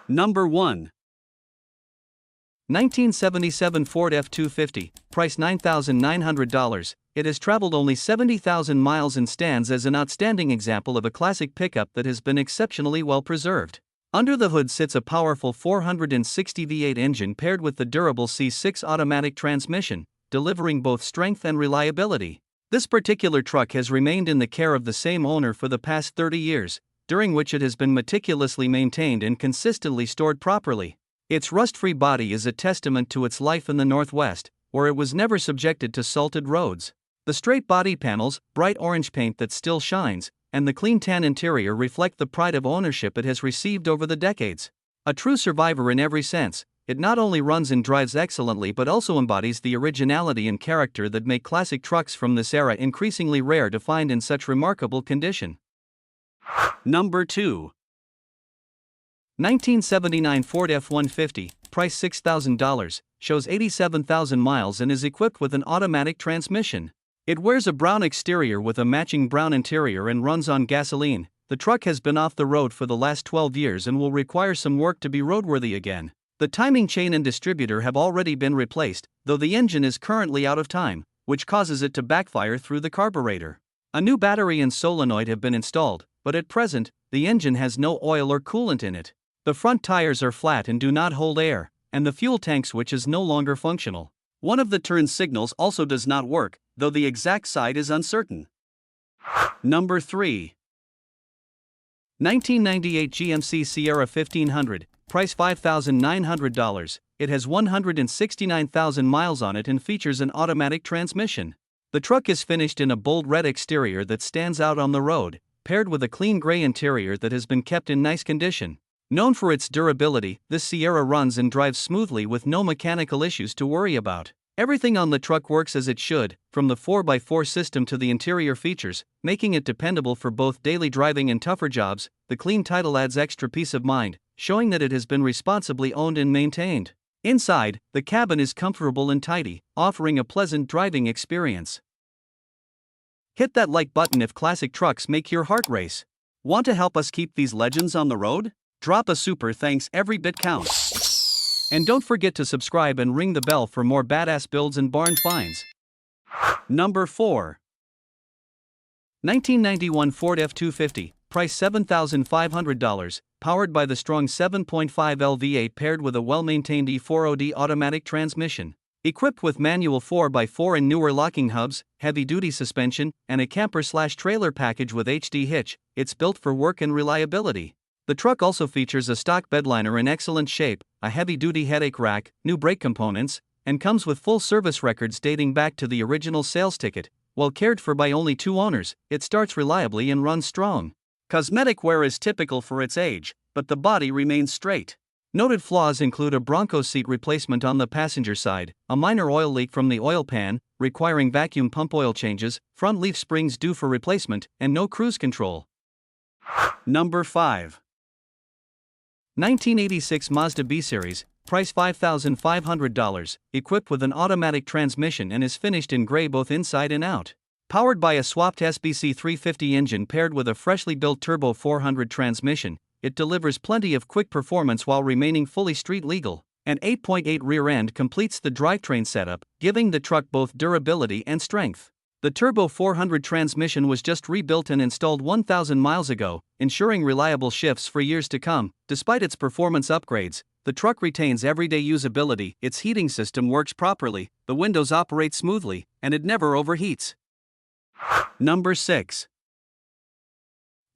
Number 1. 1977 Ford F250, price $9,900. It has traveled only 70,000 miles and stands as an outstanding example of a classic pickup that has been exceptionally well preserved. Under the hood sits a powerful 460 V8 engine paired with the durable C6 automatic transmission, delivering both strength and reliability. This particular truck has remained in the care of the same owner for the past 30 years, during which it has been meticulously maintained and consistently stored properly. Its rust-free body is a testament to its life in the Northwest, where it was never subjected to salted roads. The straight body panels, bright orange paint that still shines, and the clean tan interior reflect the pride of ownership it has received over the decades. A true survivor in every sense, it not only runs and drives excellently but also embodies the originality and character that make classic trucks from this era increasingly rare to find in such remarkable condition. Number 2. 1979 Ford F-150, price $6,000, shows 87,000 miles and is equipped with an automatic transmission. It wears a brown exterior with a matching brown interior and runs on gasoline. The truck has been off the road for the last 12 years and will require some work to be roadworthy again. The timing chain and distributor have already been replaced, though the engine is currently out of time, which causes it to backfire through the carburetor. A new battery and solenoid have been installed, but at present, the engine has no oil or coolant in it. The front tires are flat and do not hold air, and the fuel tank switch is no longer functional. One of the turn signals also does not work, though the exact side is uncertain. Number 3. 1998 GMC Sierra 1500, price $5,900. It has 169,000 miles on it and features an automatic transmission. The truck is finished in a bold red exterior that stands out on the road, paired with a clean gray interior that has been kept in nice condition. Known for its durability, this Sierra runs and drives smoothly with no mechanical issues to worry about. Everything on the truck works as it should, from the 4x4 system to the interior features, making it dependable for both daily driving and tougher jobs. The clean title adds extra peace of mind, showing that it has been responsibly owned and maintained. Inside, the cabin is comfortable and tidy, offering a pleasant driving experience. Hit that like button if classic trucks make your heart race. Want to help us keep these legends on the road? Drop a super thanks, every bit counts. And don't forget to subscribe and ring the bell for more badass builds and barn finds. Number 4. 1991 Ford F250, price $7,500, powered by the strong 7.5L V8 paired with a well-maintained E4OD automatic transmission. Equipped with manual 4x4 and newer locking hubs, heavy-duty suspension, and a camper/trailer package with HD hitch, it's built for work and reliability. The truck also features a stock bedliner in excellent shape, a heavy-duty headache rack, new brake components, and comes with full service records dating back to the original sales ticket. While cared for by only 2 owners, it starts reliably and runs strong. Cosmetic wear is typical for its age, but the body remains straight. Noted flaws include a Bronco seat replacement on the passenger side, a minor oil leak from the oil pan, requiring vacuum pump oil changes, front leaf springs due for replacement, and no cruise control. Number 5. 1986 Mazda B-Series, price $5,500, equipped with an automatic transmission and is finished in gray both inside and out. Powered by a swapped SBC 350 engine paired with a freshly built Turbo 400 transmission, it delivers plenty of quick performance while remaining fully street legal. An 8.8 rear end completes the drivetrain setup, giving the truck both durability and strength. The Turbo 400 transmission was just rebuilt and installed 1,000 miles ago, ensuring reliable shifts for years to come. Despite its performance upgrades, the truck retains everyday usability, its heating system works properly, the windows operate smoothly, and it never overheats. Number 6.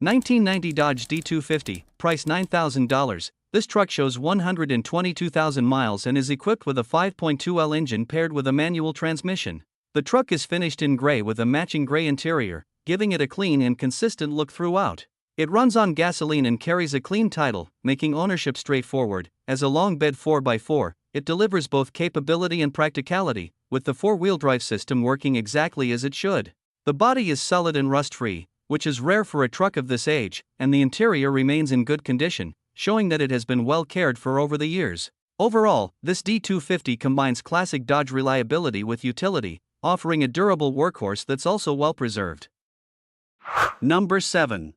1990 Dodge D250, price $9,000. This truck shows 122,000 miles and is equipped with a 5.2L engine paired with a manual transmission. The truck is finished in gray with a matching gray interior, giving it a clean and consistent look throughout. It runs on gasoline and carries a clean title, making ownership straightforward. As a long bed 4x4, it delivers both capability and practicality, with the 4-wheel drive system working exactly as it should. The body is solid and rust-free, which is rare for a truck of this age, and the interior remains in good condition, showing that it has been well cared for over the years. Overall, this D250 combines classic Dodge reliability with utility, offering a durable workhorse that's also well preserved. Number 7.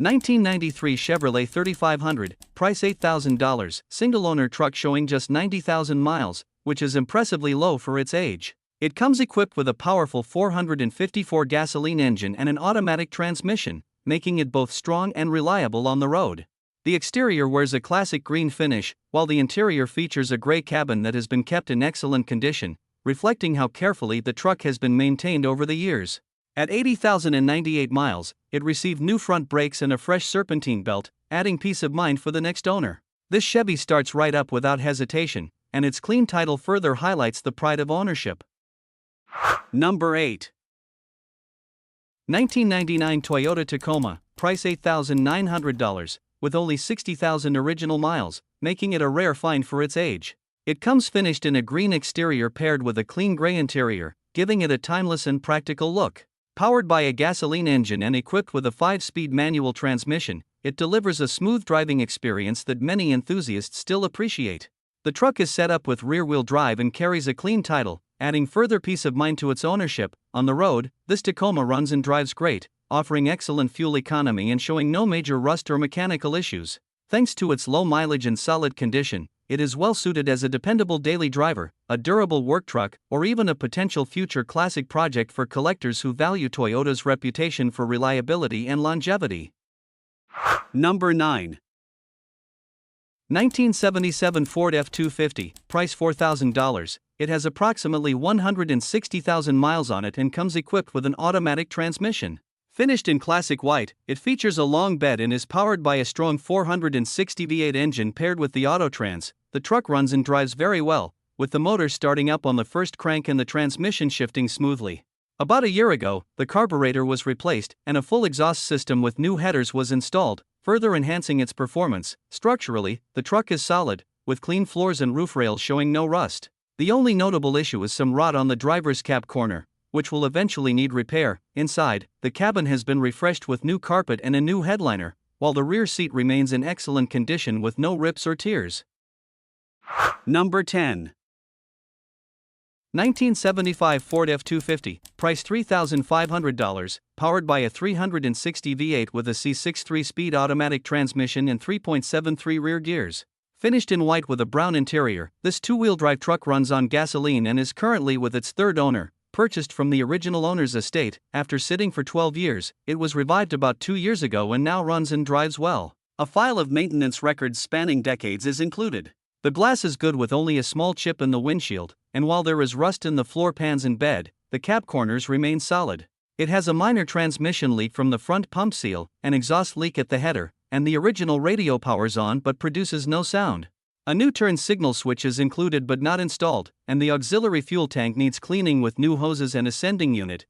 1993 Chevrolet 3500, price $8,000, single-owner truck showing just 90,000 miles, which is impressively low for its age. It comes equipped with a powerful 454 gasoline engine and an automatic transmission, making it both strong and reliable on the road. The exterior wears a classic green finish, while the interior features a gray cabin that has been kept in excellent condition, reflecting how carefully the truck has been maintained over the years. At 80,098 miles, it received new front brakes and a fresh serpentine belt, adding peace of mind for the next owner. This Chevy starts right up without hesitation, and its clean title further highlights the pride of ownership. Number 8. 1999 Toyota Tacoma, price $8,900, with only 60,000 original miles, making it a rare find for its age. It comes finished in a green exterior paired with a clean gray interior, giving it a timeless and practical look. Powered by a gasoline engine and equipped with a 5-speed manual transmission, it delivers a smooth driving experience that many enthusiasts still appreciate. The truck is set up with rear-wheel drive and carries a clean title, adding further peace of mind to its ownership. On the road, this Tacoma runs and drives great, offering excellent fuel economy and showing no major rust or mechanical issues. Thanks to its low mileage and solid condition, it is well suited as a dependable daily driver, a durable work truck, or even a potential future classic project for collectors who value Toyota's reputation for reliability and longevity. Number 9. 1977 Ford F250, price $4,000. It has approximately 160,000 miles on it and comes equipped with an automatic transmission. Finished in classic white, it features a long bed and is powered by a strong 460 V8 engine paired with the Autotrans. The truck runs and drives very well, with the motor starting up on the first crank and the transmission shifting smoothly. About a year ago, the carburetor was replaced and a full exhaust system with new headers was installed, further enhancing its performance. Structurally, the truck is solid, with clean floors and roof rails showing no rust. The only notable issue is some rot on the driver's cab corner, which will eventually need repair. Inside, the cabin has been refreshed with new carpet and a new headliner, while the rear seat remains in excellent condition with no rips or tears. Number 10. 1975 Ford F250, price $3,500, powered by a 360 V8 with a C6 3-speed automatic transmission and 3.73 rear gears. Finished in white with a brown interior, this two-wheel drive truck runs on gasoline and is currently with its third owner. Purchased from the original owner's estate, after sitting for 12 years, it was revived about 2 years ago and now runs and drives well. A file of maintenance records spanning decades is included. The glass is good with only a small chip in the windshield, and while there is rust in the floor pans and bed, the cab corners remain solid. It has a minor transmission leak from the front pump seal, an exhaust leak at the header, and the original radio powers on but produces no sound. A new turn signal switch is included but not installed, and the auxiliary fuel tank needs cleaning with new hoses and a sending unit.